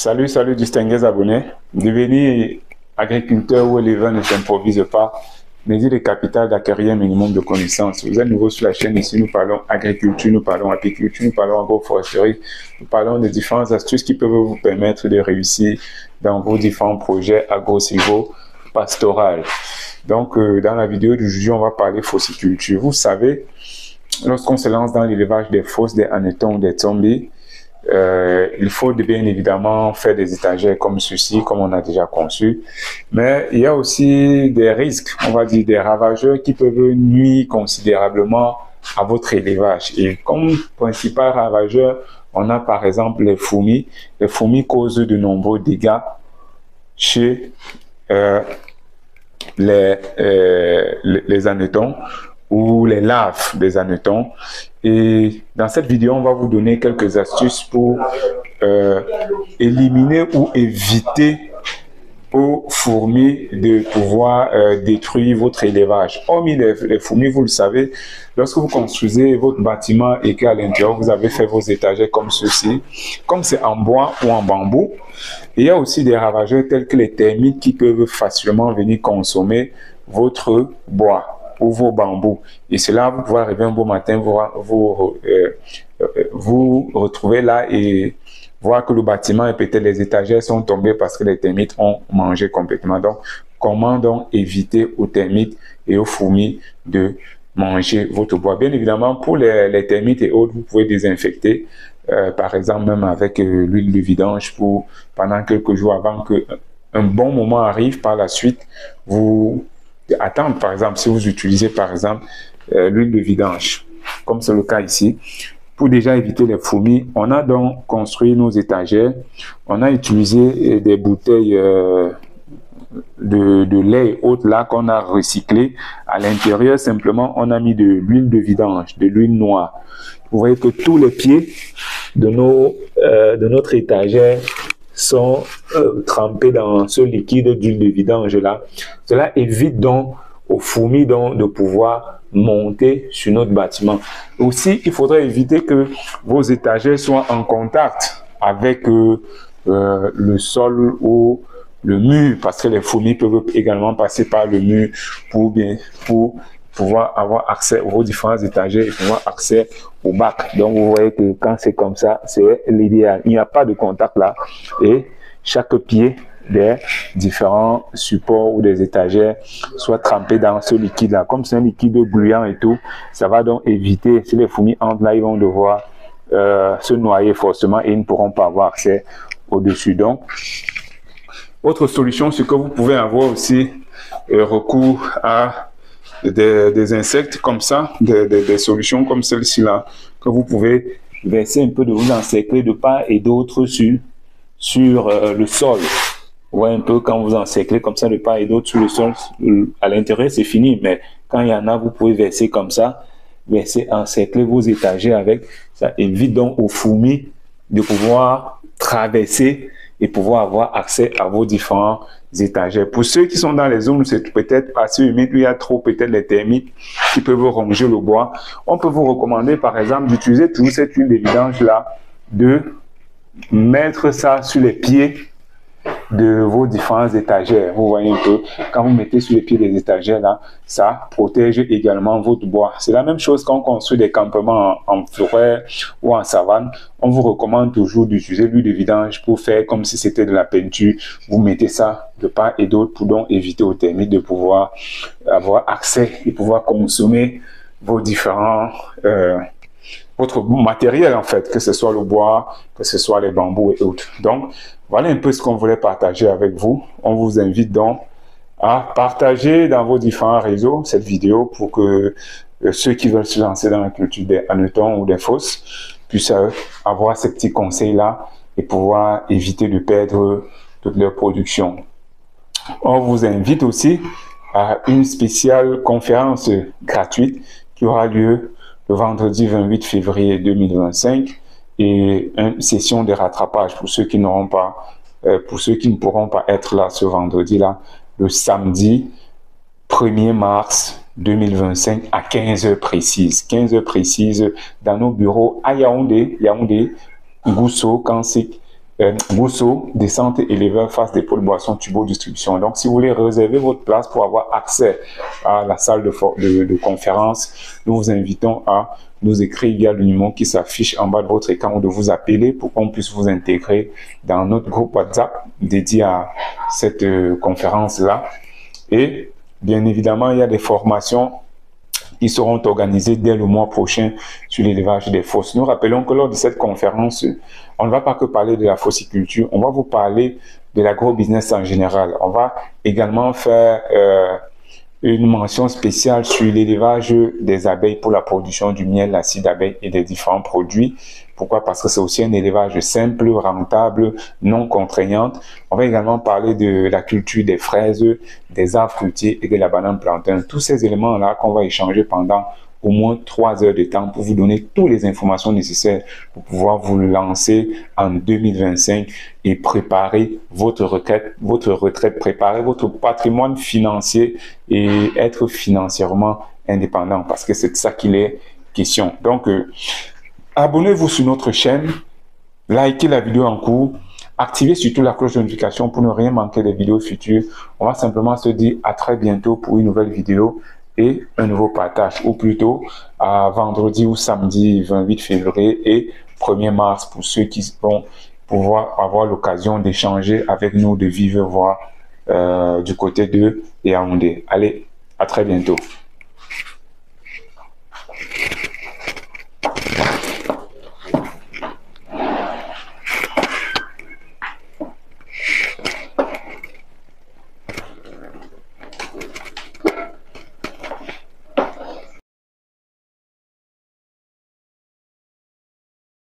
Salut distingués abonnés. Devenir agriculteur ou éleveur ne s'improvise pas, mais il est capital d'acquérir un minimum de connaissances. Vous êtes nouveau sur la chaîne, ici nous parlons agriculture, nous parlons apiculture, nous parlons agroforesterie, nous parlons de différentes astuces qui peuvent vous permettre de réussir dans vos différents projets agro-silvo-pastoraux. Donc dans la vidéo d'aujourd'hui, on va parler fossiculture. Vous savez, lorsqu'on se lance dans l'élevage des fosses, des hannetons ou des zombies, il faut bien évidemment faire des étagères comme ceci, comme on a déjà conçu. Mais il y a aussi des risques, on va dire des ravageurs qui peuvent nuire considérablement à votre élevage. Et comme principal ravageur, on a par exemple les fourmis. Les fourmis causent de nombreux dégâts chez les hannetons ou les larves des hannetons. Et dans cette vidéo, on va vous donner quelques astuces pour éliminer ou éviter aux fourmis de pouvoir détruire votre élevage. Hormis les fourmis, vous le savez, lorsque vous construisez votre bâtiment et qu'à l'intérieur, vous avez fait vos étagères comme ceci, comme c'est en bois ou en bambou, il y a aussi des ravageurs tels que les termites qui peuvent facilement venir consommer votre bois ou vos bambous. Et cela, vous pouvez arriver un beau matin, vous retrouver là et voir que le bâtiment et peut-être les étagères sont tombées parce que les termites ont mangé complètement. Donc, comment donc éviter aux termites et aux fourmis de manger votre bois? Bien évidemment, pour les termites et autres, vous pouvez désinfecter, par exemple, même avec l'huile de vidange pendant quelques jours avant que un bon moment arrive. Par la suite, vous attendre, par exemple, si vous utilisez par exemple l'huile de vidange, comme c'est le cas ici, pour déjà éviter les fourmis, on a donc construit nos étagères, on a utilisé des bouteilles de lait et autres là qu'on a recyclé. À l'intérieur, simplement, on a mis de l'huile de vidange, de l'huile noire. Vous voyez que tous les pieds de notre étagère sont trempés dans ce liquide d'huile de vidange là. Cela évite donc aux fourmis donc de pouvoir monter sur notre bâtiment. Aussi, il faudrait éviter que vos étagères soient en contact avec le sol ou le mur, parce que les fourmis peuvent également passer par le mur pour pouvoir avoir accès aux différents étagères et pouvoir accès au bac. Donc vous voyez que quand c'est comme ça, c'est l'idéal. Il n'y a pas de contact là et chaque pied des différents supports ou des étagères soit trempé dans ce liquide là. Comme c'est un liquide gluant et tout, ça va donc éviter, si les fourmis entrent là, ils vont devoir se noyer forcément et ils ne pourront pas avoir accès au-dessus. Donc, autre solution, c'est que vous pouvez avoir aussi recours à des insectes comme ça, des solutions comme celle-ci là, que vous pouvez verser un peu de vous encercler de part et d'autre sur le sol. Vous voyez un peu quand vous encerclez comme ça de part et d'autre sur le sol, à l'intérieur c'est fini, mais quand il y en a, vous pouvez verser comme ça, encercler vos étagères avec, ça évite donc aux fourmis de pouvoir traverser et pouvoir avoir accès à vos différents étagères. Pour ceux qui sont dans les zones où c'est peut-être assez humide, où il y a trop peut-être les termites qui peuvent ronger le bois, on peut vous recommander par exemple d'utiliser toujours cette huile de vidange là, de mettre ça sur les pieds de vos différents étagères. Vous voyez un peu, quand vous mettez sur les pieds des étagères là, ça protège également votre bois. C'est la même chose quand on construit des campements en forêt ou en savane. On vous recommande toujours d'utiliser l'huile de vidange pour faire comme si c'était de la peinture. Vous mettez ça de part et d'autre pour donc éviter aux termites de pouvoir avoir accès et pouvoir consommer vos différents votre matériel en fait, que ce soit le bois, que ce soit les bambous et autres. Donc, voilà un peu ce qu'on voulait partager avec vous. On vous invite donc à partager dans vos différents réseaux cette vidéo pour que ceux qui veulent se lancer dans la culture des hannetons ou des fosses puissent avoir ces petits conseils-là et pouvoir éviter de perdre toute leur production. On vous invite aussi à une spéciale conférence gratuite qui aura lieu le vendredi 28 février 2025 et une session de rattrapage pour ceux qui n'auront pas, pour ceux qui ne pourront pas être là ce vendredi-là, le samedi 1er mars 2025 à 15h précises. 15h précises dans nos bureaux à Yaoundé, Gousso, Kansik, Bousso, descente éleveur face dépôt de boissons, Tubo distribution. Donc, si vous voulez réserver votre place pour avoir accès à la salle de conférence, nous vous invitons à nous écrire via le numéro qui s'affiche en bas de votre écran ou de vous appeler pour qu'on puisse vous intégrer dans notre groupe WhatsApp dédié à cette conférence-là. Et bien évidemment, il y a des formations qui seront organisées dès le mois prochain sur l'élevage des fosses. Nous rappelons que lors de cette conférence, on ne va pas que parler de la fossiculture, on va vous parler de l'agro-business en général. On va également faire une mention spéciale sur l'élevage des abeilles pour la production du miel, l'acide d'abeille et des différents produits. Pourquoi? Parce que c'est aussi un élevage simple, rentable, non contraignante. On va également parler de la culture des fraises, des arbres fruitiers et de la banane plantain. Tous ces éléments-là qu'on va échanger pendant au moins 3 heures de temps pour vous donner toutes les informations nécessaires pour pouvoir vous lancer en 2025 et préparer votre retraite, préparer votre patrimoine financier et être financièrement indépendant parce que c'est de ça qu'il est question. Donc, abonnez-vous sur notre chaîne, likez la vidéo en cours, activez surtout la cloche de notification pour ne rien manquer des vidéos futures. On va simplement se dire à très bientôt pour une nouvelle vidéo et un nouveau partage, ou plutôt à vendredi ou samedi 28 février et 1er mars pour ceux qui vont pouvoir avoir l'occasion d'échanger avec nous de vive voix du côté de Yaoundé. Allez, à très bientôt.